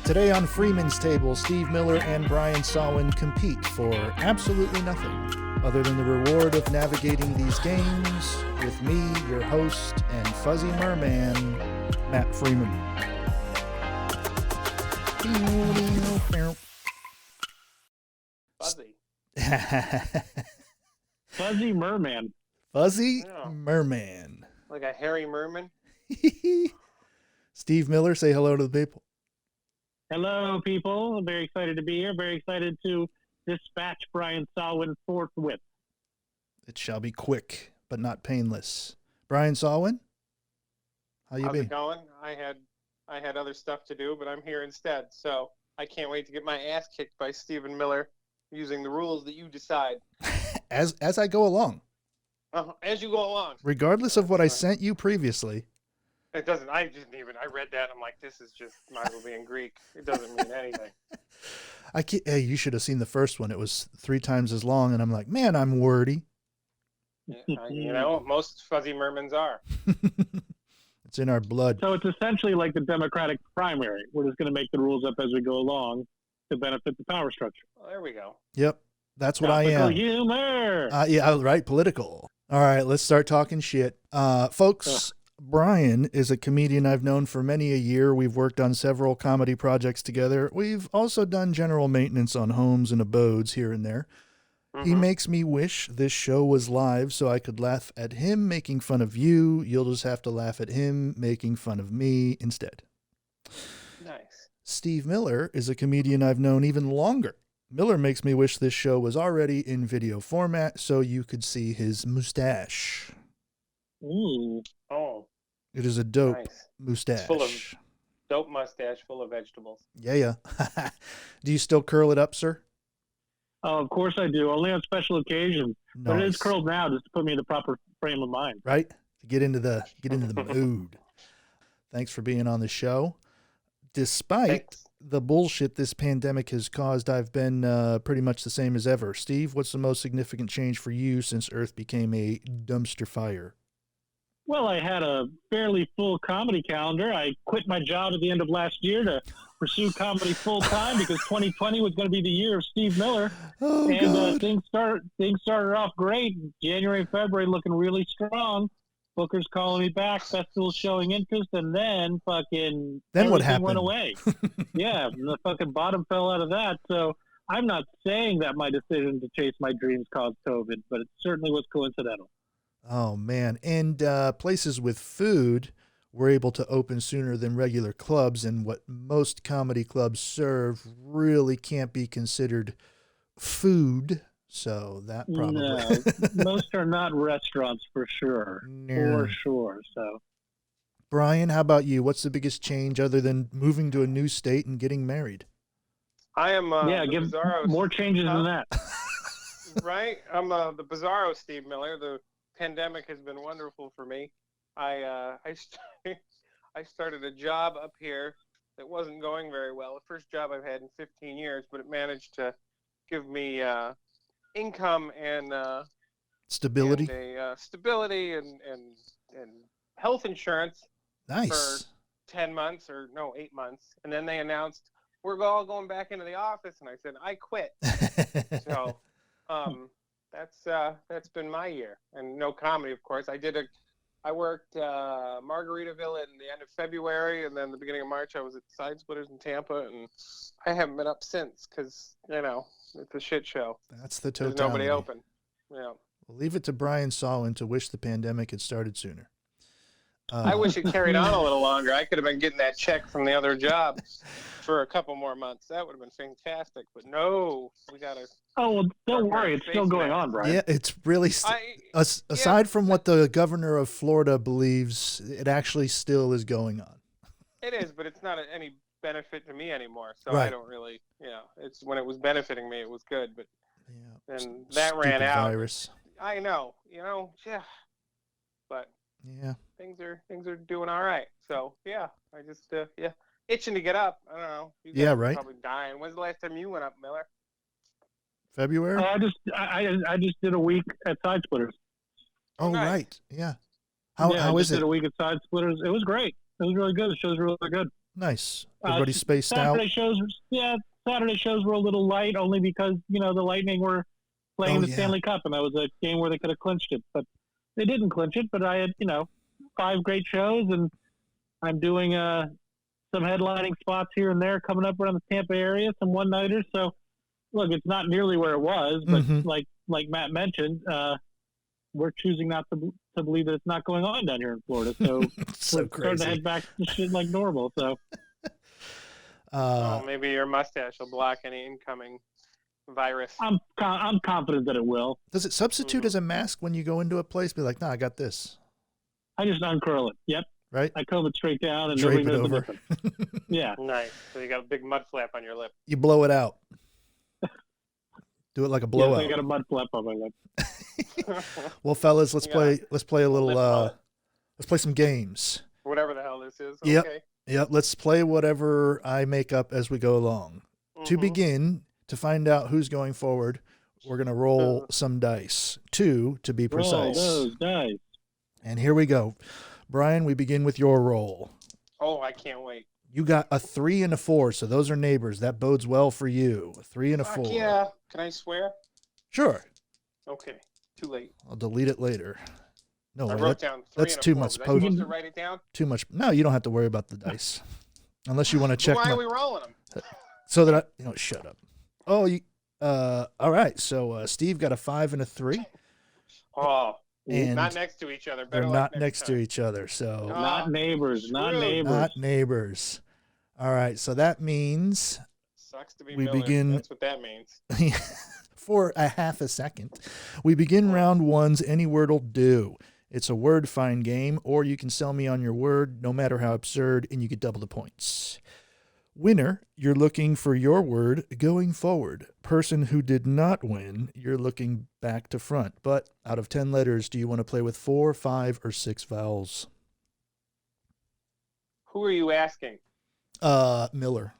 Today on Freeman's Table, Steve Miller and Brian Sawin compete for absolutely nothing other than the reward of navigating these games with me, your host, and fuzzy merman, Matt Freeman. Fuzzy. Fuzzy merman. Fuzzy Yeah. merman. Like a hairy merman? Steve Miller, say hello to the people. Hello, people. I'm very excited to be here. Very excited to dispatch Brian Sawin forthwith. It shall be quick, but not painless. Brian Sawin, how you How's be? it going? I had other stuff to do, but I'm here instead. So I can't wait to get my ass kicked by Stephen Miller using the rules that you decide. As I go along. As you go along. Regardless of what I sent you previously. It doesn't. I read that. I'm like, this is just might as well be in Greek. It doesn't mean anything. Hey, you should have seen the first one. It was 3 times as long, and I'm like, man, I'm wordy. Most fuzzy mermans are. It's in our blood. So it's essentially like the Democratic primary. We're just going to make the rules up as we go along to benefit the power structure. Well, there we go. Yep, that's what I am. Humor. Yeah, right, political. All right, let's start talking shit. Folks, Brian is a comedian I've known for many a year. We've worked on several comedy projects together. We've also done general maintenance on homes and abodes here and there. Mm-hmm. He makes me wish this show was live so I could laugh at him making fun of you. You'll just have to laugh at him making fun of me instead. Nice. Steve Miller is a comedian I've known even longer. Miller makes me wish this show was already in video format so you could see his mustache. Ooh. Oh, It is a dope nice. mustache. It's full of dope mustache, full of vegetables. Yeah. Do you still curl it up, sir? Oh, of course I do. Only on special occasions. Nice. But it is curled now just to put me in the proper frame of mind. Right? To get into the mood. Thanks for being on the show. Despite the bullshit this pandemic has caused, I've been pretty much the same as ever. Steve, what's the most significant change for you since Earth became a dumpster fire? Well, I had a fairly full comedy calendar. I quit my job at the end of last year to pursue comedy full time because 2020 was going to be the year of Steve Miller. Oh, and God. things started off great. January and February looking really strong. Bookers calling me back, festivals showing interest, and then Then what happened? went away. Yeah, the fucking bottom fell out of that. So I'm not saying that my decision to chase my dreams caused COVID, but it certainly was coincidental. Oh, man. And places with food were able to open sooner than regular clubs, and what most comedy clubs serve really can't be considered food. So that probably... No, most are not restaurants for sure. No. For sure. So, Brian, how about you? What's the biggest change other than moving to a new state and getting married? I am give Bizarro. more changes than that. Right? I'm the Bizarro Steve Miller. The pandemic has been wonderful for me. I started a job up here that wasn't going very well. The first job I've had in 15 years, but it managed to give me income and Stability? and stability and health insurance Nice. for 10 months or 8 months. And then they announced we're all going back into the office, and I said I quit. So that's been my year, and no comedy, of course. I worked Margaritaville in the end of February, and then the beginning of March I was at Side Splitters in Tampa, and I haven't been up since because it's a shit show. That's the There's totality. nobody open. Yeah. We'll leave it to Brian Sawin to wish the pandemic had started sooner. I wish it carried on a little longer. I could have been getting that check from the other job for a couple more months. That would have been fantastic. But no, we got to... Oh, well, don't worry. It's still going on, Brian. Yeah, it's really... aside from what the governor of Florida believes, it actually still is going on. It is, but it's not any benefit to me anymore. So Right. I don't really... it's when it was benefiting me, it was good. But then that Stupid ran out. Virus. I know. Yeah. But... Yeah. Things are doing all right. So I just itching to get up. I don't know. You guys are right. Probably dying. When's the last time you went up, Miller? February? I just did a week at Side Splitters. Oh, nice. right. Yeah. I How is did it? a week at Side Splitters. It was great. It was really good. The show's really good. Nice. Everybody spaced Saturday out. shows, Saturday shows were a little light, only because the Lightning were playing the Stanley Cup, and that was a game where they could have clinched it, but they didn't clinch it. But I had 5 great shows, and I'm doing some headlining spots here and there coming up around the Tampa area, some one-nighters. So look, it's not nearly where it was, but like Matt mentioned, we're choosing not to believe that it's not going on down here in Florida. So so we're starting to head back to shit like normal. So maybe your mustache will block any incoming virus. I'm confident that it will. Does it substitute as a mask when you go into a place? Be like, no, I got this. I just uncurl it. Yep. Right. I comb it straight down and drape nobody it knows over. the difference. Yeah. Nice. So you got a big mud flap on your lip. You blow it out. Do it like a blowout. I got a mud flap on my lip. Well, fellas, let's play a little. Let's play some games. Whatever the hell this is. Yep. Okay. Yep. Let's play whatever I make up as we go along. To begin, to find out who's going forward, we're gonna roll some dice. 2 to be precise. Roll those dice. And here we go. Brian, we begin with your roll. Oh, I can't wait. You got a 3 and a 4, so those are neighbors. That bodes well for you. A 3 and a 4. Yeah. Can I swear? Sure. Okay. Too late. I'll delete it later. No, I wrote down 3 that's and a too 4. much. Was I supposed to write it down? Too much. No, you don't have to worry about the dice, unless you want to check. Why are we rolling them? So that shut up. Oh, you. All right. So Steve got a 5 and a 3. Oh. And not next to each other. They're not next to each other. So not neighbors. Not neighbors. Not neighbors. All right. So that means sucks to be we Miller. begin. That's what that means. For a half a second, we begin round 1's Any Word Will Do. It's a word find game, or you can sell me on your word, no matter how absurd, and you get double the points. Winner, you're looking for your word going forward. Person who did not win, you're looking back to front. But out of 10 letters, do you want to play with 4, 5, or 6 vowels? Who are you asking? Miller.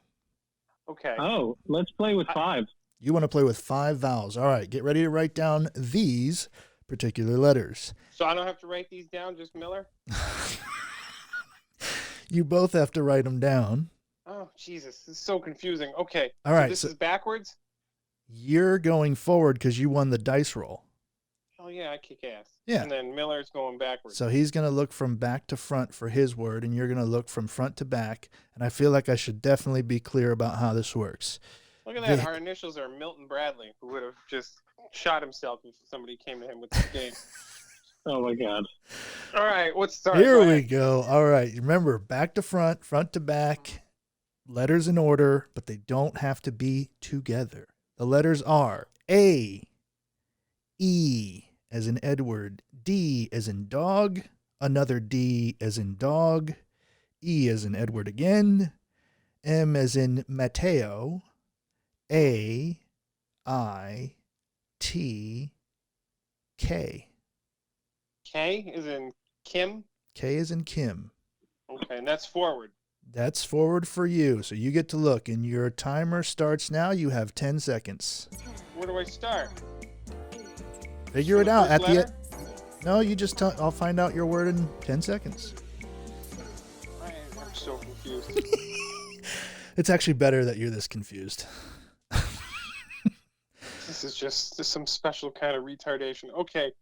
Okay. Oh, let's play with 5. You want to play with 5 vowels. All right, get ready to write down these particular letters. So I don't have to write these down, just Miller? You both have to write them down. Oh, Jesus. This is so confusing. Okay. All right. So this is backwards? You're going forward because you won the dice roll. Oh, yeah, I kick ass. Yeah. And then Miller's going backwards. So he's going to look from back to front for his word, and you're going to look from front to back. And I feel like I should definitely be clear about how this works. Look at that. Our initials are Milton Bradley, who would have just shot himself if somebody came to him with this game. Oh, my God. All right, let's start. Here we go. All right. Remember, back to front to back, letters in order, but they don't have to be together. The letters are A, E as in Edward, D as in dog, another D as in dog, E as in Edward again, M as in Mateo, A, I, T, K. K is in Kim? K is in Kim. Okay, and that's forward. That's forward for you. So you get to look, and your timer starts now. You have 10 seconds. Where do I start? Figure it out. At the end. No, you just tell. I'll find out your word in 10 seconds. I'm so confused. It's actually better that you're this confused. This is just some special kind of retardation. Okay.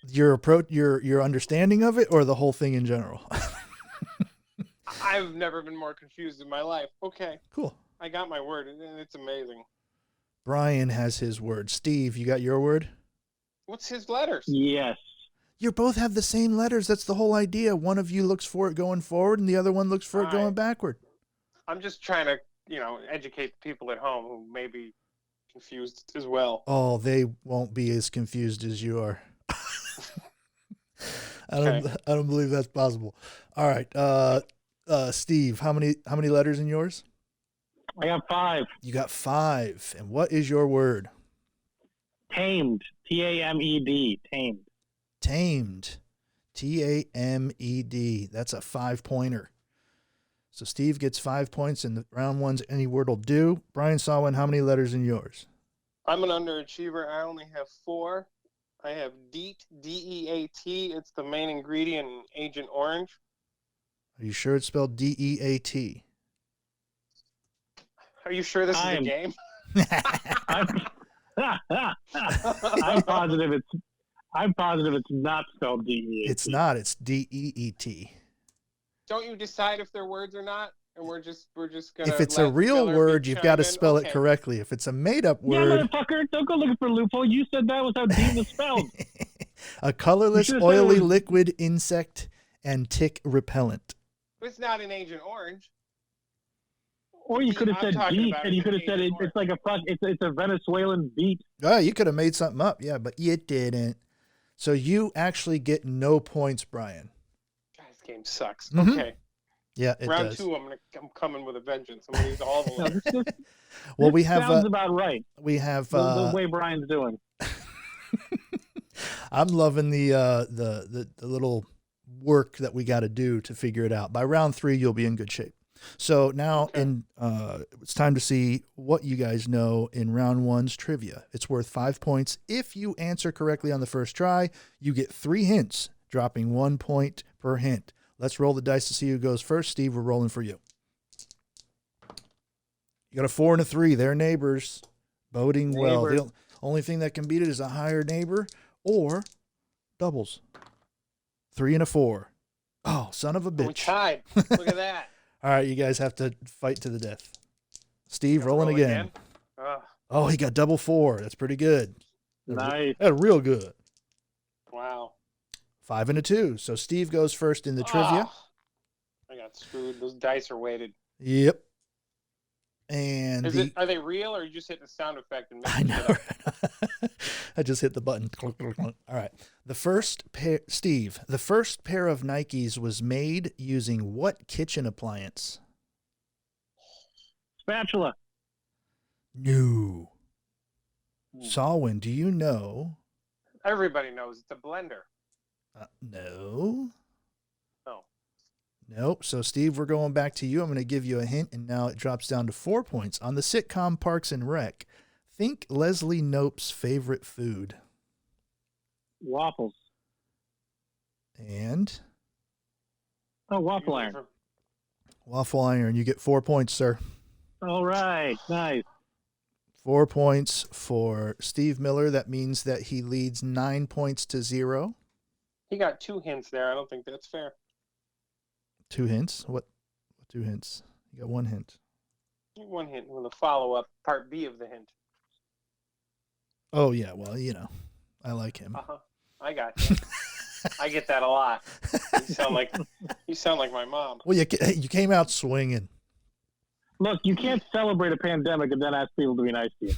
Your approach, your understanding of it, or the whole thing in general? I've never been more confused in my life. Okay. Cool. I got my word, and it's amazing. Brian has his word. Steve, you got your word? What's his letters? Yes. You both have the same letters. That's the whole idea. One of you looks for it going forward, and the other one looks for it going backward. I'm just trying to, educate the people at home who may be confused as well. Oh, they won't be as confused as you are. I don't believe that's possible. All right. Steve, how many letters in yours? I got 5. You got 5. And what is your word? Tamed. T-A-M-E-D. Tamed. Tamed. T-A-M-E-D. That's a 5-pointer. So Steve gets 5 points in the round 1's Any Word Will Do. Brian Sawin, how many letters in yours? I'm an underachiever. I only have 4. I have DEET, D-E-A-T. It's the main ingredient in Agent Orange. Are you sure it's spelled D-E-A-T? Are you sure this is a game? I'm positive it's not spelled D-E-A-T. It's not. It's D-E-E-T. Don't you decide if they're words or not? And we're just gonna. If it's a real word, you've got to spell it correctly. If it's a made-up word, yeah, motherfucker, don't go looking for a loophole. You said that was how D was spelled. A colorless, oily liquid, insect, and tick repellent. It's not an Agent Orange. Or you could have said beet, and you could have said it's like it's a Venezuelan beet. Oh, you could have made something up, yeah, but you didn't. So you actually get no points, Brian. God, this game sucks. Mm-hmm. Okay. Yeah, it Round does. 2, I'm coming with a vengeance. I'm gonna use all the letters. Well, we have sounds about right. We have the way Brian's doing. I'm loving the little work that we got to do to figure it out. By round 3, you'll be in good shape. So now it's time to see what you guys know in round 1's trivia. It's worth 5 points. If you answer correctly on the first try, you get 3 hints, dropping 1 point per hint. Let's roll the dice to see who goes first. Steve, we're rolling for you. You got a 4 and a 3. They're neighbors. Boding well. The only thing that can beat it is a higher neighbor or doubles. 3 and a 4. Oh, son of a bitch. We tied. Look at that. All right, you guys have to fight to the death. Steve, rolling again. Oh, he got double 4. That's pretty good. Nice. That's real good. Wow. 5 and a 2. So Steve goes first in the trivia. I got screwed. Those dice are weighted. Yep. And are they real, or are you just hitting the sound effect? I know. I just hit the button. All right. The first pair of Nikes was made using what kitchen appliance? Spatula. No. Sawin, do you know? Everybody knows it's a blender. No. No. Nope. So, Steve, we're going back to you. I'm going to give you a hint, and now it drops down to 4 points. On the sitcom Parks and Rec, think Leslie Knope's favorite food. Waffles. And? Oh, waffle iron. Waffle iron. You get 4 points, sir. All right. Nice. 4 points for Steve Miller. That means that he leads 9 points to 0. He got 2 hints there. I don't think that's fair. 2 hints? What 2 hints? You got 1 hint. 1 hint with a follow-up, part B of the hint. Oh, yeah. Well, I like him. I got you. I get that a lot. You sound like my mom. Well, you came out swinging. Look, you can't celebrate a pandemic and then ask people to be nice to you.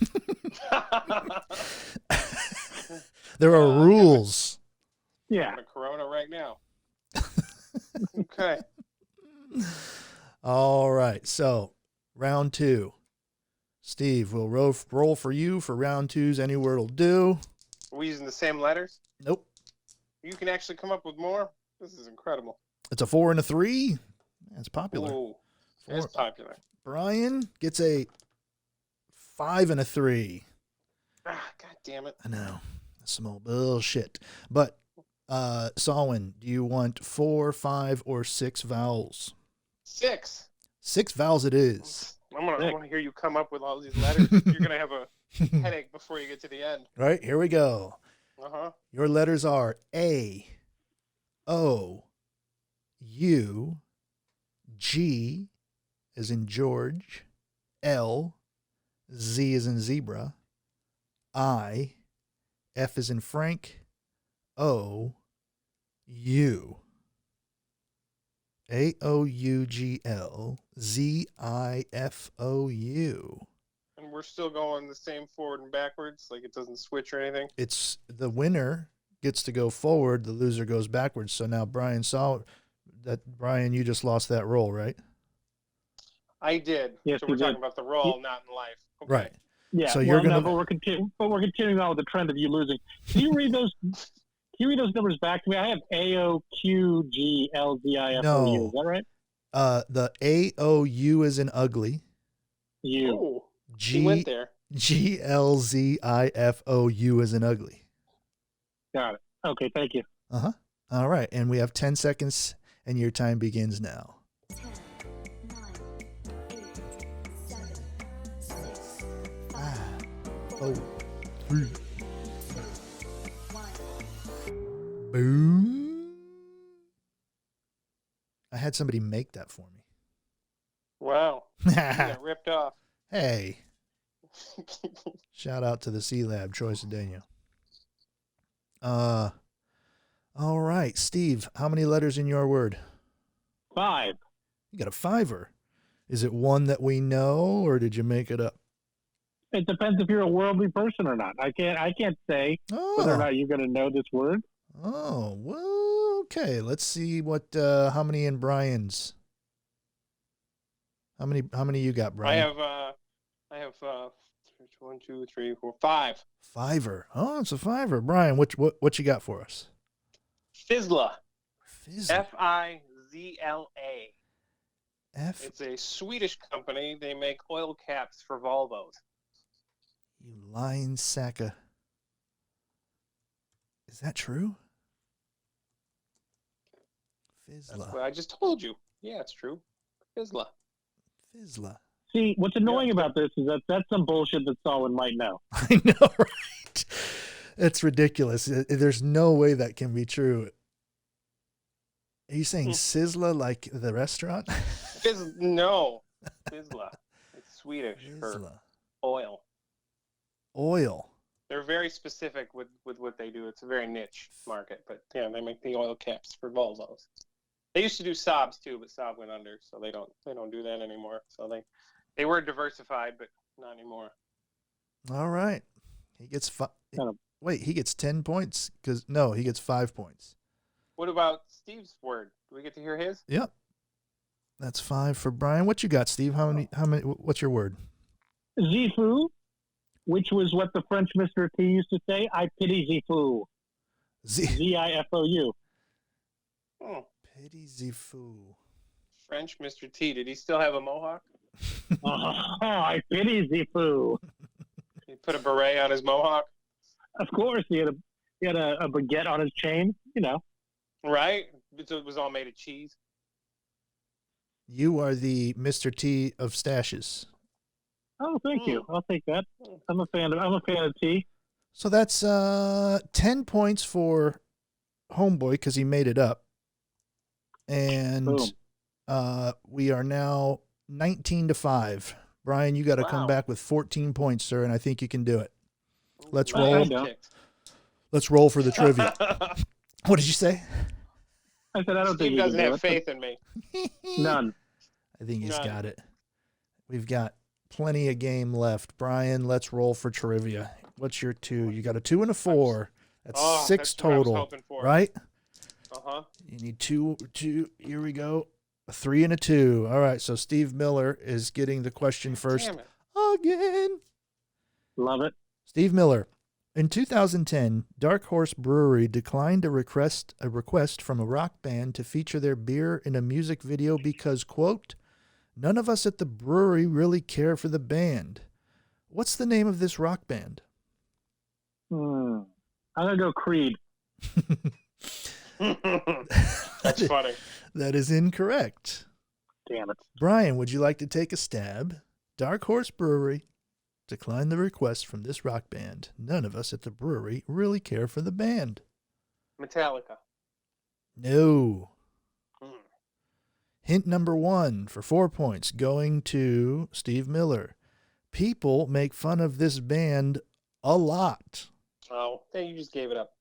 There are rules. Yeah. I'm a Corona right now. Okay. All right. So, round 2. Steve, we'll roll for you for round 2's any word will do. Are we using the same letters? Nope. You can actually come up with more? This is incredible. It's a 4 and a 3. That's popular. Ooh, that's popular. Brian gets a 5 and a 3. God damn it. I know. That's some old bullshit. But, Sawin, do you want 4, 5, or 6 vowels? 6. 6 vowels it is. I want to hear you come up with all these letters. You're going to have a headache before you get to the end. Right, here we go. Your letters are A, O, U, G as in George, L, Z as in zebra, I, F as in Frank, O, U. AOUGLZIFOU. And we're still going the same forward and backwards, like it doesn't switch or anything? It's the winner gets to go forward, the loser goes backwards. So now Brian saw that. Brian, you just lost that roll, right? I did. Yes, so we're talking about the roll, not in life. Okay. Right. Yeah. So you're gonna. But we're continuing on with the trend of you losing. Can you read those? Can you read those numbers back to me? I have AOQGLZIFOU. No. Is that right? The AOU is in ugly. You. Ooh, he went there. GLZIFOU is in ugly. Got it. Okay, thank you. All right. And we have 10 seconds And your time begins now. 10, 9, 8, 7, 6, 5, 4, 3, 2, 1. boom. I had somebody make that for me. Wow. You got ripped off. Hey, shout out to the C Lab, Troy Cedeno. All right, Steve, how many letters in your word? 5. You got a 5-er. Is it one that we know, or did you make it up? It depends if you're a worldly person or not. I can't say whether or not you're going to know this word. Oh, well, okay. Let's see how many in Brian's. How many you got, Brian? I have 1, 2, 3, 4, 5. 5-er. Oh, it's a 5-er. Brian, what you got for us? Fizla. Fizla. Fizla. It's a Swedish company. They make oil caps for Volvos. You lying sack of... Is that true? That's Fizla. what I just told you. Yeah, it's true. Fizla. Fizla. See, what's annoying about this is that's some bullshit that Sawin might know. I know, right? It's ridiculous. There's no way that can be true. Are you saying Sizzla like the restaurant? No. Fizla. It's Swedish for Fizla. oil. Oil. They're very specific with what they do. It's a very niche market, but yeah, they make the oil caps for Volvos. They used to do Saabs too, but Saab went under, so they don't do that anymore. So they were diversified, but not anymore. All right. He gets he gets 10 points he gets 5 points. What about Steve's word? Do we get to hear his? Yep. That's 5 for Brian. What you got, Steve? How many what's your word? Zifu, which was what the French Mr. T used to say. I pity Zifu. Zifou. Oh, Pity Zifu. French Mr. T. Did he still have a mohawk? I pity Zifu. He put a beret on his mohawk? Of course, he had a baguette on his chain. You know. Right? It was all made of cheese. You are the Mr. T of stashes. Oh, thank you. I'll take that. I'm a fan of tea. So that's 10 points for Homeboy because he made it up. And we are now 19-5. Brian, you got to come back with 14 points, sir, and I think you can do it. Let's roll. Let's roll for the trivia. What did you say? I said I don't think Steve doesn't have faith in me. None. I think he's got it. We've got plenty of game left. Brian, let's roll for trivia. What's your 2? You got a 2 and a 4. That's 6 total, right? Uh-huh. You need 2. Here we go. A 3 and a 2. All right, so Steve Miller is getting the question first. Damn it. Again. Love it. Steve Miller. In 2010, Dark Horse Brewery declined a request from a rock band to feature their beer in a music video because, quote, none of us at the brewery really care for the band. What's the name of this rock band? I'm going to go Creed. That's funny. That is incorrect. Damn it. Brian, would you like to take a stab? Dark Horse Brewery declined the request from this rock band. None of us at the brewery really care for the band. Metallica. No. Hint number 1 for 4 points going to Steve Miller. People make fun of this band a lot. Oh, you just gave it up.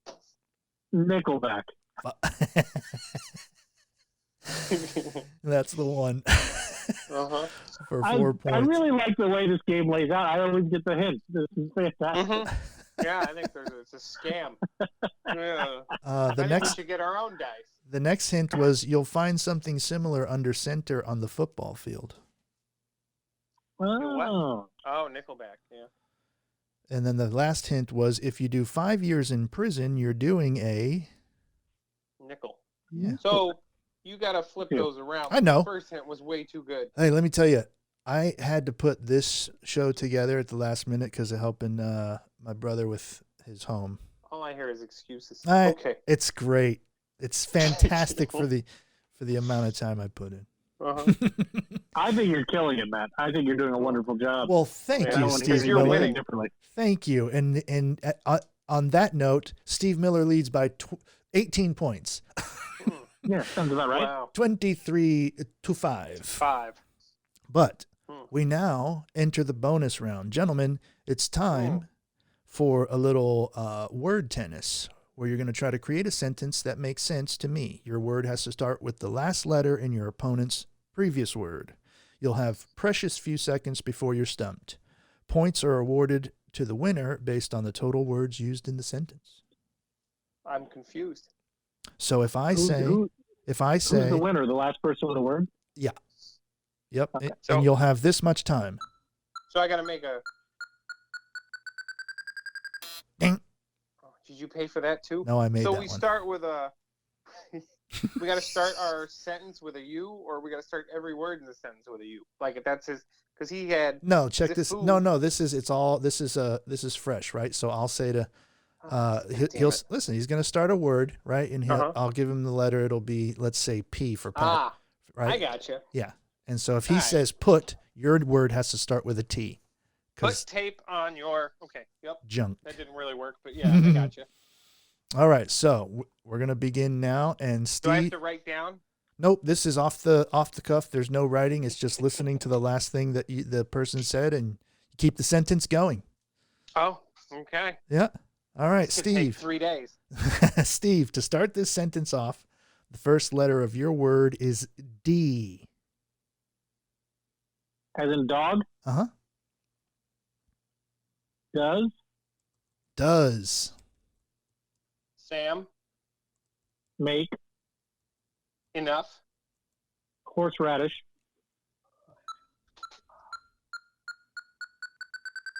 Nickelback. That's the one. Uh-huh. For 4 points. I really like the way this game lays out. I always get the hint. This is fantastic. Mm-hmm. Yeah, I think it's a scam. Yeah. The I think next we should get our own dice. The next hint was you'll find something similar under center on the football field. Oh. Oh, Nickelback, yeah. And then the last hint was if you do 5 years in prison, you're doing a nickel. Yeah. So you got to flip those around. I know. The first hint was way too good. Hey, let me tell you, I had to put this show together at the last minute because of helping my brother with his home. All I hear is excuses. Okay. It's great. It's fantastic for for the amount of time I put in. Uh-huh. I think you're killing it, Matt. I think you're doing a wonderful job. Well, thank Yeah, you, I want to Steve hear you're you Miller. say winning. it differently. Thank you. And on that note, Steve Miller leads by 18 points, Yeah, sounds about right. Wow. 23-5. 5. But Hmm. we now enter the bonus round. Gentlemen, it's time for a little word tennis where you're going to try to create a sentence that makes sense to me. Your word has to start with the last letter in your opponent's previous word. You'll have precious few seconds before you're stumped. Points are awarded to the winner based on the total words used in the sentence. I'm confused. So if I Who's say, the winner? The last person with a word? yep, Okay. So- and you'll have this much time. So I got to make a. Ding. Oh, did you pay for that too? No, I made So that we one. start with a. We got to start our sentence with a U, or we got to start every word in the sentence with a U. Like if that's his, because he had. No, check it this. food? No, this is fresh, right? So I'll say to he'll listen, he's going to start a word, right? And I'll give him the letter. It'll be, let's say, P for Pat, right? I gotcha. Yeah. And so if he All right. says put, your word has to start with a T. Put 'Cause tape on your. Okay. Yep. junk. That didn't really work, but yeah, I gotcha. All right. So we're going to begin now. And Do I have Steve, to write down? nope, this is off the cuff. There's no writing. It's just listening to the last thing that the person said and keep the sentence going. Oh, okay. Yeah. All right, It's gonna take Steve. 3 days. Steve, to start this sentence off, the first letter of your word is D. As in dog? Uh-huh. Does? Does. Sam, Make? enough. Horseradish?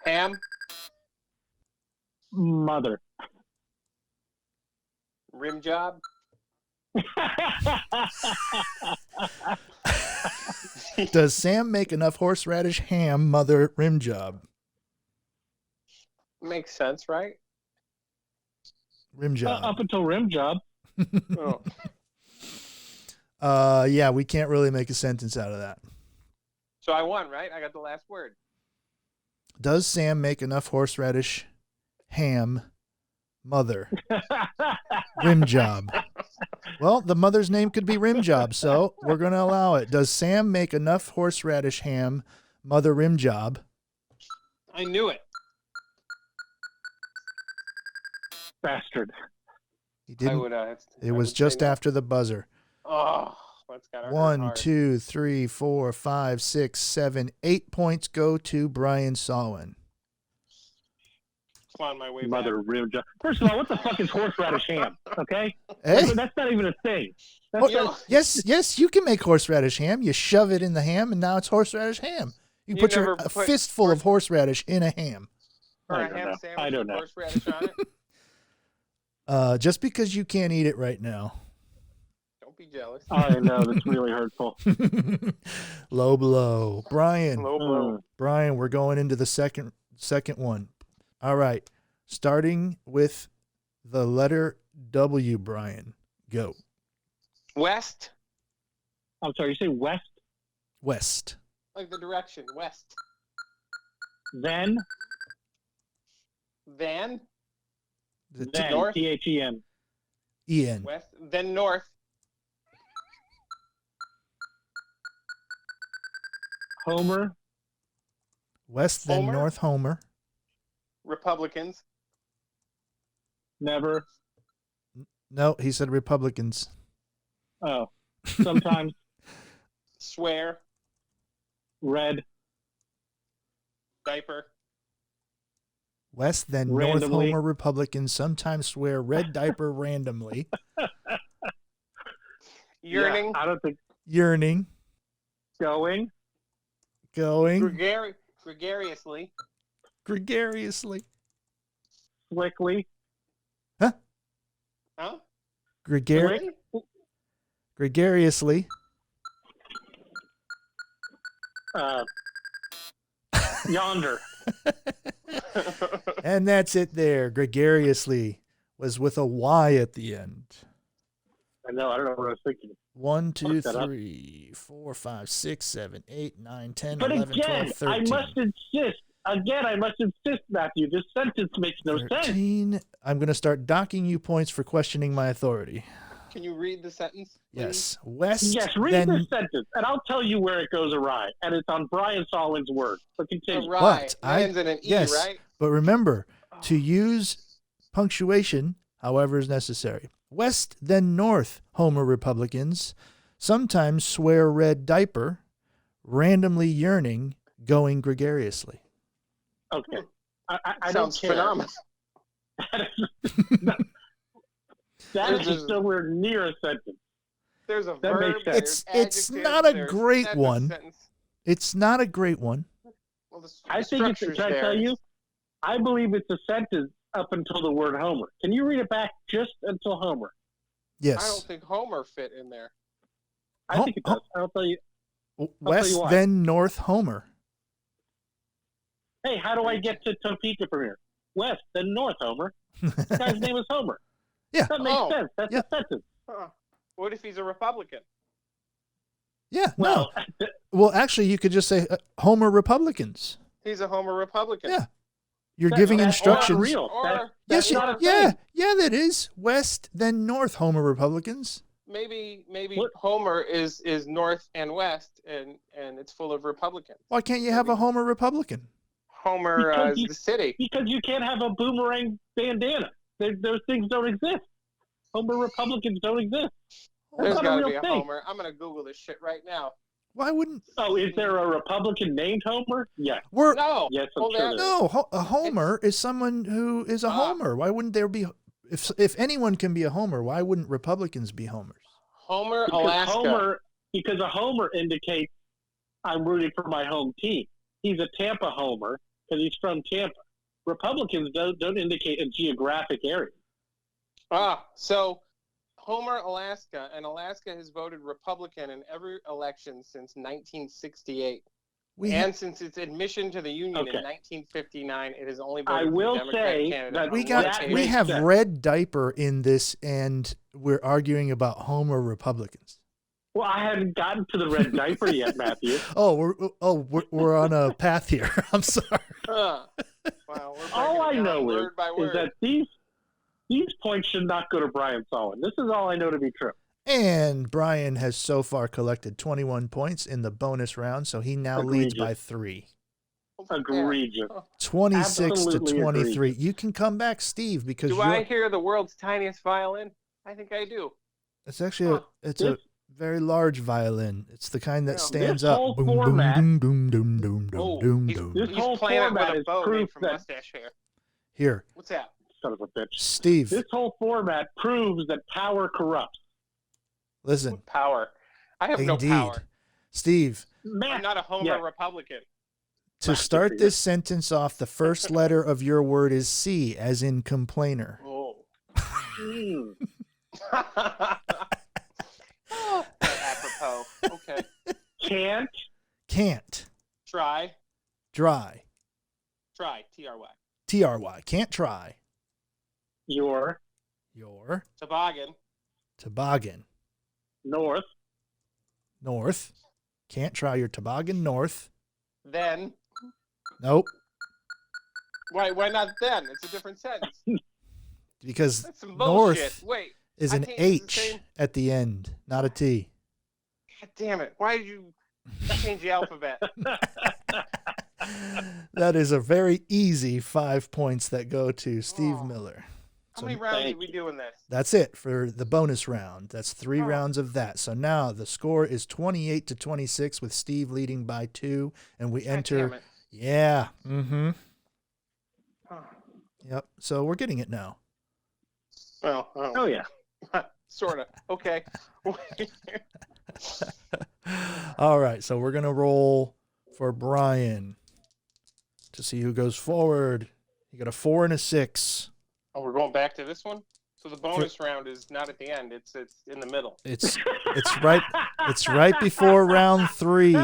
Ham, Mother? rim job. Does Sam make enough horseradish ham mother rim job? Makes sense, right? Rim job. Up until rim job. Oh. Yeah, we can't really make a sentence out of that. So I won, right? I got the last word. Does Sam make enough horseradish ham mother rim job? Well, the mother's name could be rim job, so we're going to allow it. Does Sam make enough horseradish ham mother rim job? I knew it. Bastard. He I didn't. would. It was just after the buzzer. Oh, that's got to hurt 1, hard. 2, 3, 4, 5, 6, 7, 8 points go to Brian Sawin. On my way Mother back. rim job. First of all, what the fuck is horseradish ham? Okay? Hey, That's not even a thing. Oh, That's You know, yes, you can make horseradish ham. You shove it in the ham, and now it's horseradish ham. You You put never a put fistful of horseradish in a ham. or I a don't ham know. sandwich I don't with know. horseradish on it. Just because you can't eat it right now. Don't be jealous. I know, that's really hurtful. Low blow. Brian, Low blow. Brian, we're going into the second one. All right. Starting with the letter W, Brian. Go. West, I'm sorry, you say west? West. like the direction. West. Then? Van. Then. north? T-H-E-N. Ian. West. Then north. Homer? West, then Homer? North Homer. Republicans. Never. No, he said Republicans. Oh. Sometimes. Swear. Red. Diaper. West, then Randomly. North Homer Republicans sometimes swear red diaper randomly. Yearning. Yeah, I don't think. Yearning. Going. Gregariously. Gregariously. Slickly. Huh? Gregari- gregariously. Yonder. And that's it there. Gregariously was with a Y at the end. I know. I don't know what I was thinking. 1, 2, Look that up. 3, 4, 5, 6, 7, 8, 9, 10, But 11, again, 12, 13. I must insist, Matthew. This sentence makes no sense. 13. I'm going to start docking you points for questioning my authority. Can you read the sentence, please? Yes. West, Yes, read then this sentence, and I'll tell you where it goes awry. And it's on Brian Sawin's word. But continue. Right. But I- Ends in an yes. E, right? But remember to use punctuation however is necessary. West, then north, Homer Republicans sometimes swear red diaper, randomly yearning, going gregariously. Okay. I Sounds don't care. phenomenal. That is There's a- nowhere near a sentence. There's a That verb. makes sense. there's It's adjectives, not a there's great sentence, one. sentence. It's not a great one. Well, the I think it's, structure's can I there. tell you? I believe it's a sentence up until the word Homer. Can you read it back just until Homer? I don't Yes. think Homer fit in there. I think it does. I'll tell you. West, you why. then north, Homer. Hey, how do I get to Topeka from here? West, then north, Homer. The guy's name is Homer. Yeah. That makes Oh. sense. That's Yeah. a sentence. Huh. What if he's a Republican? Yeah. Well, No. Well, actually, you could just say Homer Republicans. He's a Homer Republican. Yeah. You're That- giving that's instructions. not real. Or- That- Yes, that's not a yeah, thing. yeah, that is West, then north, Homer Republicans. Maybe What? Homer is north and west, and it's full of Republicans. Why can't you have a Homer Republican? Homer Because is you- the city. Because you can't have a boomerang bandana. Those things don't exist. Homer Republicans don't exist. There's not a got to real be a thing. Homer. I'm gonna Google this shit right now. Why wouldn't Oh, is there a Republican named Homer? Yes. we're No. Yes, I'm Well, sure that- there is. no a Homer is someone who is a Homer. Why wouldn't there be if anyone can be a Homer? Why wouldn't Republicans be Homers? Homer, Because Alaska. because a Homer indicates I'm rooting for my home team. He's a Tampa Homer because he's from Tampa. Republicans don't indicate a geographic area. So Homer, Alaska, and Alaska has voted Republican in every election since 1968. We And since its admission to the Union Okay. in 1959, it has only I voted for will the Democratic say candidate that on we one got that occasion. we makes have sense. red diaper in this, and we're arguing about Homer Republicans. Well, I haven't gotten to the red diaper yet, Matthew. We're on a path here. I'm sorry. Wow, we're All I breaking it know down word by is word. that these points should not go to Brian Sawin. This is all I know to be true. And Brian has so far collected 21 points in the bonus round, so he now leads Egregious. by 3. Egregious. 26 Absolutely to 23. You can come back, Steve, because Do I hear the world's tiniest violin? I think I do. it's actually This- a very large violin. It's the kind that Yeah, stands this up. whole Boom, boom, format- boom, boom, boom, boom, Oh, boom, he's- boom. This He's whole playing it format with a is bow made proof from that mustache hair. Here, What's that? son of a bitch. Steve, This whole format proves that power corrupts. listen. Power. I have no Indeed. power. Steve, I'm Matt, not a Homer Yeah. Republican. to start this sentence off, the first letter of your word is C, as in complainer. Oh. mm, Apropos. Okay. can't Can't. Try. Dry. Try. T-R-Y. T-R-Y. Can't try. your Your Toboggan. toboggan. north North. Can't try your toboggan north. Then. Nope. Why not then? It's a different sentence. Because That's some north bullshit. Wait. is I an can't use the H same- at the end, not a T. God damn it. Why did you change the alphabet? That is a very easy 5 points that go to Steve Oh. Miller. How So many rounds Thank did we do in this? that's it for the bonus round. That's 3 Oh. rounds of that. So now the score is 28 to 26 with Steve leading by 2, and we God enter. damn it. Yeah. Mm-hmm. Oh. Yep. So we're getting it now. Well, oh yeah sort of. Okay. All right. So we're gonna roll for Brian to see who goes forward. You got a 4 and a 6. Oh, we're going back to this one? So the bonus round is not at the end. It's in the middle. It's right. It's right before round 3.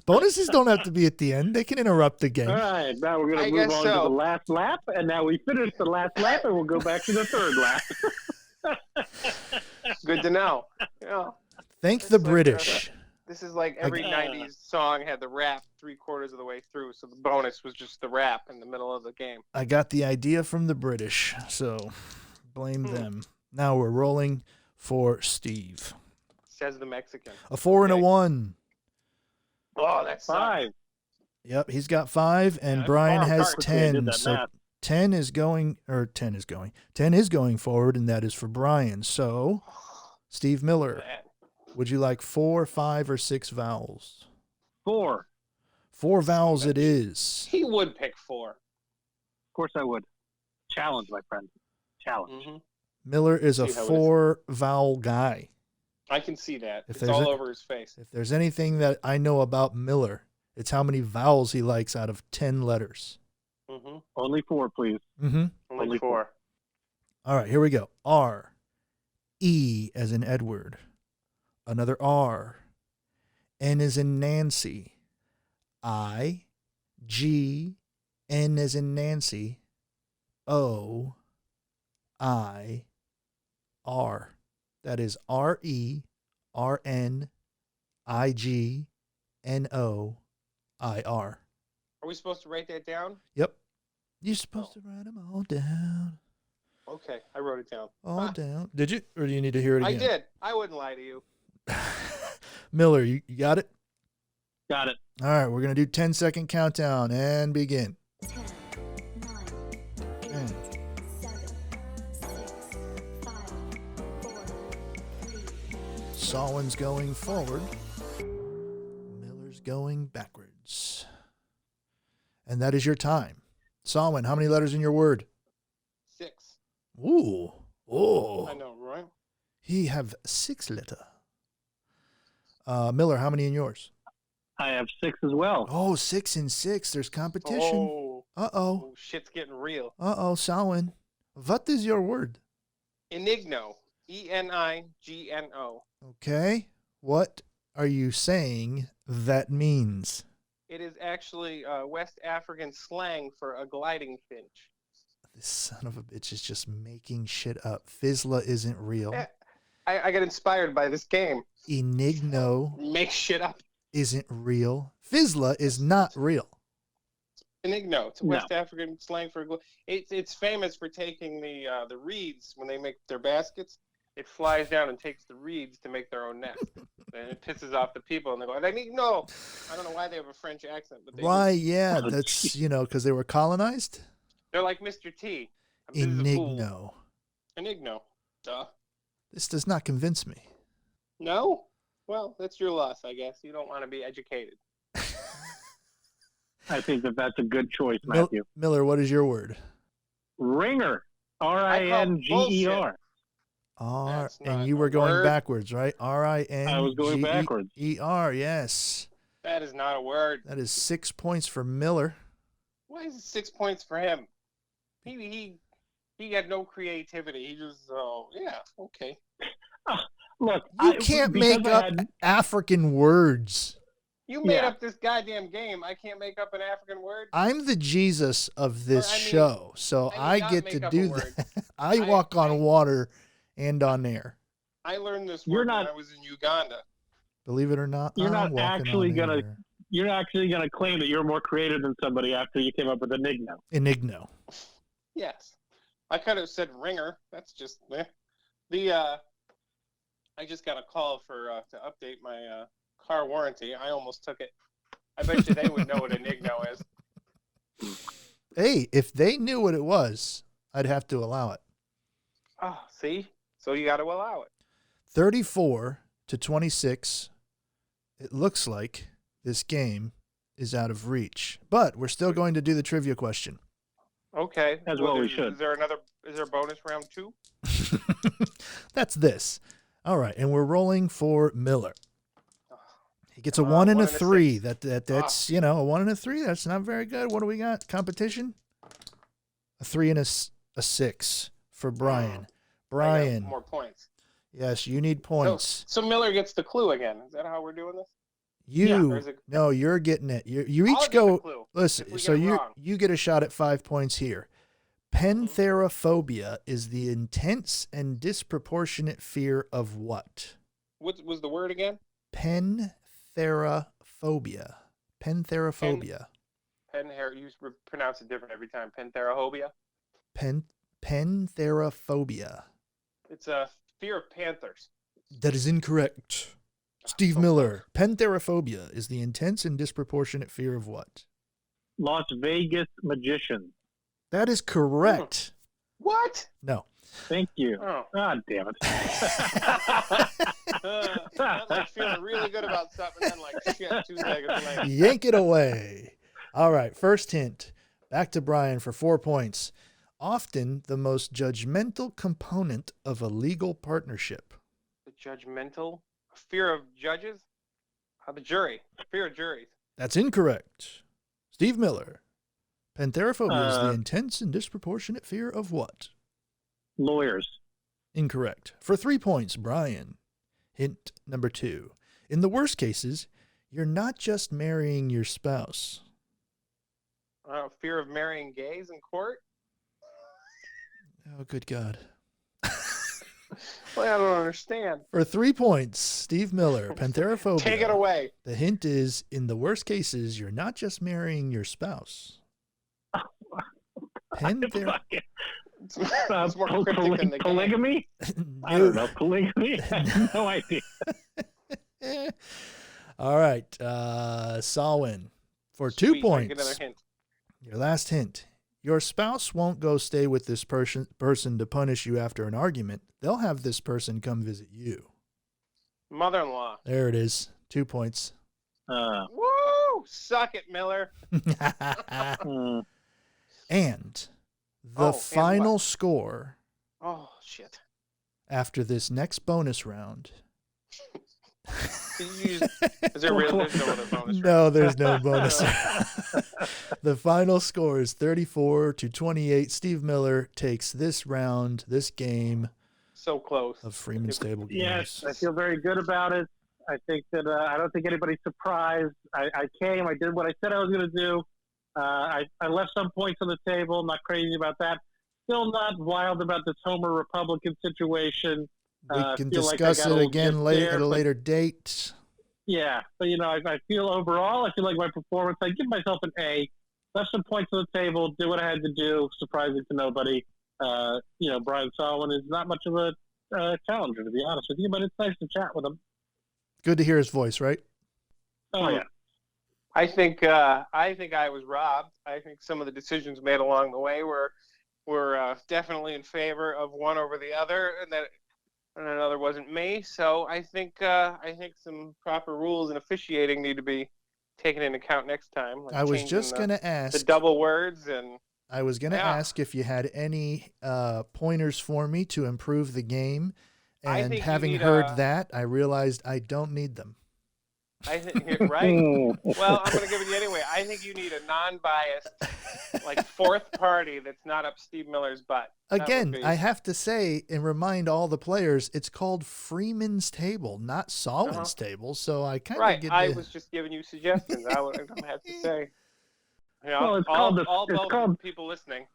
Bonuses don't have to be at the end. They can interrupt the game. All right, now we're going I to move guess on to so. the last lap, and now we finish the last lap, and we'll go back to the third lap. Good to know. Yeah. Thank It's the like, British. This is like every 90s song had the rap 3/4 of the way through, so the bonus was just the rap in the middle of the game. I got the idea from the British, so blame them. Now we're rolling for Steve. Says the Mexican. A 4 and a Okay. 1. Oh, that's 5. Yep, he's got 5, and that's Brian far has apart. Okay, I did 10. that So math. 10 is going forward, and that is for Brian. So, Steve Miller, would you like 4, 5, or 6 vowels? 4. 4 vowels it is. He would pick 4. Of course I would. Challenge, my friend. Challenge. Mm-hmm. Miller is a See how it is. 4 vowel guy. I can see that. If It's there's all a- over his face. If there's anything that I know about Miller, it's how many vowels he likes out of 10 letters. Mm-hmm. Only 4, please. Mm-hmm. Only Only 4. All right, here we go. R, E as in Edward. Another R. N as in Nancy. I, G, N as in Nancy. O, I, R. That is R-E, R-N, I-G, N-O-I-R. Are we supposed to write that down? Yep. You're supposed to write them all down. Okay, I wrote it down. All down. Did you? Or do you need to hear it I again? did. I wouldn't lie to you. Miller, you got it? Got it. All right, we're going to do 10-second countdown and begin. 10, 9, 8, 7, 6, 5, 4, 3, Sawin's going forward. Miller's going backwards. And that is your time. Sawin, how many letters in your word? 6. Ooh. Oh. I know, right? He have 6 letter. Miller, how many in yours? I have 6 as well. Oh, 6 and 6. There's competition. Oh, Uh-oh. shit's getting real. Uh-oh, Sawin. What is your word? Enigno. E-N-I-G-N-O. Okay. What are you saying that means? It is actually West African slang for a gliding finch. This son of a bitch is just making shit up. Fizzla isn't real. I got inspired by this game. Enigno Make shit up. isn't real. Fizzla is not real. Enigno. It's a No. West African slang for it's famous for taking the reeds when they make their baskets. It flies down and takes the reeds to make their own nest, and it pisses off the people. And they go, "Enigno." I don't know why they have a French accent, but they do. Why? Yeah, that's, because they were colonized. They're like Mr. T. A bit of a fool. Enigno. Enigno. Duh. This does not convince me. No? Well, that's your loss, I guess. You don't want to be educated. I think that's a good choice, Matthew. Miller, what is your word? Ringer. R-I-N-G-E-R. R, That's and not you were a going word. backwards, right? R-I-N. I was going backwards. E-R, yes. That is not a word. That is 6 points for Miller. Why is it 6 points for him? He had no creativity. He just, yeah, okay. Look, You can't make up African words. You made Yeah. up this goddamn game. I can't make up an African word. I'm the Jesus of this I mean- show, so I I did not get make to up do a word. that. I walk on water and on air. I learned this You're word not- when I was in Uganda. Believe it or not, You're I'm not walking actually on gonna- air. You're actually going to claim that you're more creative than somebody after you came up with Enigno. Enigno. Yes. I could have said ringer. That's just I just got a call for to update my car warranty. I almost took it. I bet you they would know what Enigno is. Hey, if they knew what it was, I'd have to allow it. Oh, see? So you got to allow it. 34-26. It looks like this game is out of reach, but we're still going to do the trivia question. Okay. As well we is- should. Is there bonus round 2? That's this. All right, and we're rolling for Miller. He gets a 1 and a 3. six. That's a 1 and a 3. That's not very good. What do we got? Competition? A 3 and a 6 for Brian. I got Brian, more points. yes, you need points. So Miller gets the clue again. Is that how we're doing this? You Or is it- no, you're getting it. You I'll each get the go. clue if Listen, we so get it you wrong. you get a shot at 5 points here. Pantherophobia is the intense and disproportionate fear of what? What was the word again? Pantherophobia. Pantherophobia. You pronounce it different every time. Pantherophobia. Pantherophobia. It's a fear of panthers. That is incorrect. Steve So Miller. Pantherophobia is the intense and disproportionate fear of what? Las Vegas magician. That is correct. What? No. Thank you. Oh. God damn it. Not like feeling really good about something and then like shit 2 seconds later. Yank it away. All right. First hint. Back to Brian for 4 points. Often the most judgmental component of a legal partnership. The judgmental fear of judges? The jury. Fear of juries. That's incorrect. Steve Miller. Pantherophobia is the Uh, intense and disproportionate fear of what? Lawyers. Incorrect. For 3 points, Brian. Hint number 2. In the worst cases, you're not just marrying your spouse. Fear of marrying gays in court? Oh, good God. Well, I don't understand. For 3 points, Steve Miller, Pantherophobia. Take it away. The hint is, in the worst cases, you're not just marrying your spouse. Panther- It's more cryptic than the game. Polygamy? I don't know. Polygamy? I have no idea. All right. Sawin, for 2 Sweet, points. get another hint. Your last hint. Your spouse won't go stay with this person to punish you after an argument. They'll have this person come visit you. Mother-in-law. There it is. 2 points. Woo! Suck it, Miller. Hmm. And the Oh, and final what? score Oh, shit. after this next bonus round. Is there really? There's no other bonus. No, there's no bonus. The final score is 34-28. Steve Miller takes this round, this game So close. of Freeman's Table Games. Yes, I feel very good about it. I think that I don't think anybody's surprised. I came, I did what I said I was going to do. I left some points on the table. Not crazy about that. Still not wild about this Homer Republican situation. We can feel like I discuss got a it little again gift later there, at a but- later date. Yeah, but I feel overall, I feel like my performance, I give myself an A. Left some points on the table, did what I had to do, surprising to nobody. Brian Sawin is not much of a challenger, to be honest with you, but it's nice to chat with him. Good to hear his voice, right? Oh, yeah. I think I was robbed. I think some of the decisions made along the way were definitely in favor of one over the other, and another wasn't me. So I think some proper rules and officiating need to be taken into account next time. Like I was changing just going to ask. the double words and I was going to Yeah. ask if you had any pointers for me to improve the game. I And think you having need heard that, I realized I don't need them. I think right. Well, I'm going to give it to you anyway. I think you need a non-biased, like fourth party that's not up Steve Miller's butt. That would Again, be- I have to say and remind all the players, it's called Freeman's Table, not Sawin's Table. So I kind of right. get I the- was just giving you suggestions. I don't have to say. You know, Well, it's all called both people listening.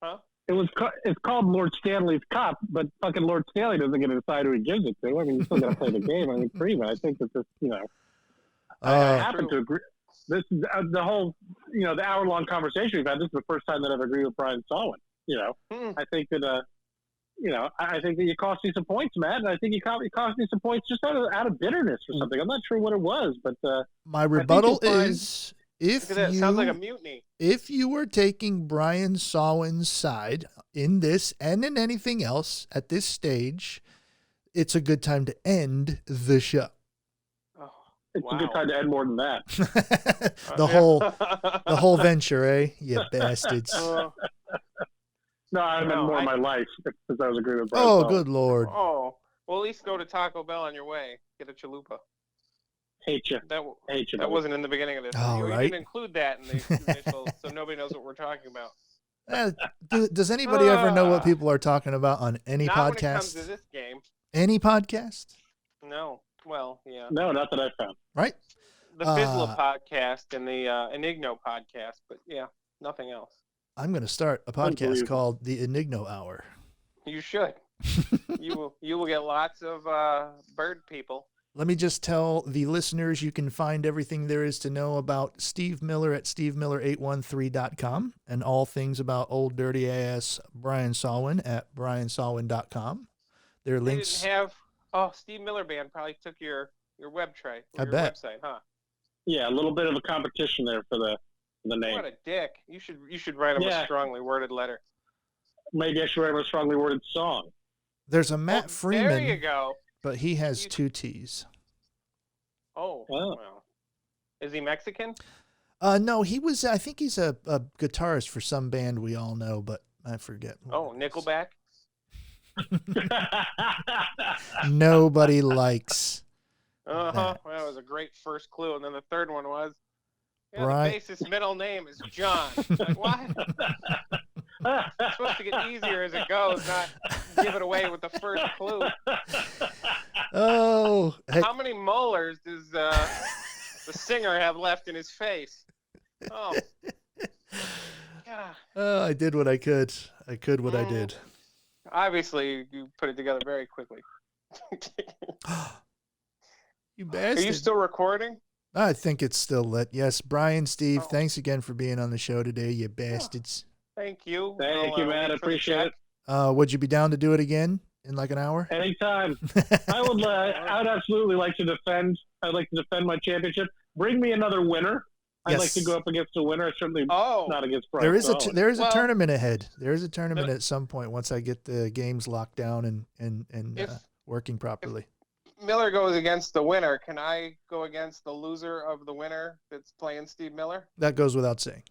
Huh? It's called Lord Stanley's Cup, but fucking Lord Stanley doesn't get to decide who he gives it to. I mean, you still got to play the game. I mean, Freeman, I think that this, I happen to agree. This is the whole, the hour-long conversation we've had. This is the first time that I've agreed with Brian Sawin. I think that, I think that you cost me some points, Matt, and I think you cost me some points just out of bitterness or something. I'm not sure what it was, but my rebuttal you'll find- is if Look at that. you Sounds like a mutiny. if you were taking Brian Sawin's side in this and in anything else at this stage, it's a good time to end the show. Oh, it's wow. a good time to end more than that. the whole venture, eh? You bastards. No, I meant No, more I- my life because I was agreeing with Brian Oh, Sawin. good Lord. Oh, well, at least go to Taco Bell on your way. Get a chalupa. Hate you. That Hate you. that wasn't in the beginning of this. All you right. didn't include that in the initial, so nobody knows what we're talking about. Does anybody ever know what Ah. people are talking about on any Not when it comes to podcast? this game. Any podcast? No. Well, yeah. No, not that I found. Right? the Bizla podcast and the Enigno podcast, but yeah, nothing else. I'm going to start a podcast called The Enigno Hour. You should. You will get lots of bird people. Let me just tell the listeners you can find everything there is to know about Steve Miller at stevemiller813.com and all things about old dirty ass Brian Sawin at briansawin.com. There are links. They didn't have Steve Miller Band probably took your website or your bet. website, huh? Yeah, a little bit of a competition there for the name. What a dick! You should write him a strongly worded letter. Maybe I should write him a strongly worded song. There's a Matt Freeman. There you go. But he has 2 T's. Oh, well. Is he Mexican? No, I think he's a guitarist for some band we all know, but I forget. Oh, Nickelback? Nobody likes. Uh-huh. that. Well, that was a great first clue. And then the third one was, the bassist's middle name is John. Like, what? It's supposed to get easier as it goes, not give it away with the first clue. Oh. Hey. How many molars does the singer have left in his face? Oh. Yeah. Oh, I did what I could. I could what I did. Obviously, you put it together very quickly. You bastard. Are you still recording? I think it's still lit. Yes, Brian, Steve, thanks again for being on the show today, you bastards. Thank you. Thank you, man. I appreciate it. Would you be down to do it again in like an hour? Anytime. I would absolutely like to defend. I'd like to defend my championship. Bring me another winner. I'd like to go up against a winner. Certainly not against Brian. There is a tournament ahead. There is a tournament at some point once I get the games locked down and working properly. If Miller goes against the winner, can I go against the loser of the winner that's playing Steve Miller? That goes without saying.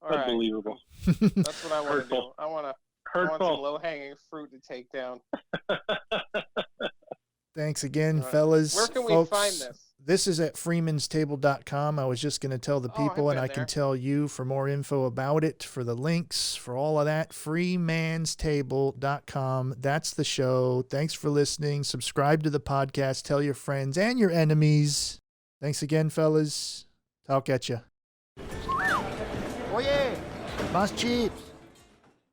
All right. Unbelievable. That's what I want to do. I want some low-hanging fruit to take down. Thanks again, fellas. Where can we find this? This is at freemanstable.com. I was just going to tell the people, and I can tell you for more info about it, for the links, for all of that, freemanstable.com. That's the show. Thanks for listening. Subscribe to the podcast. Tell your friends and your enemies. Thanks again, fellas. Talk at you. Oye, más chips.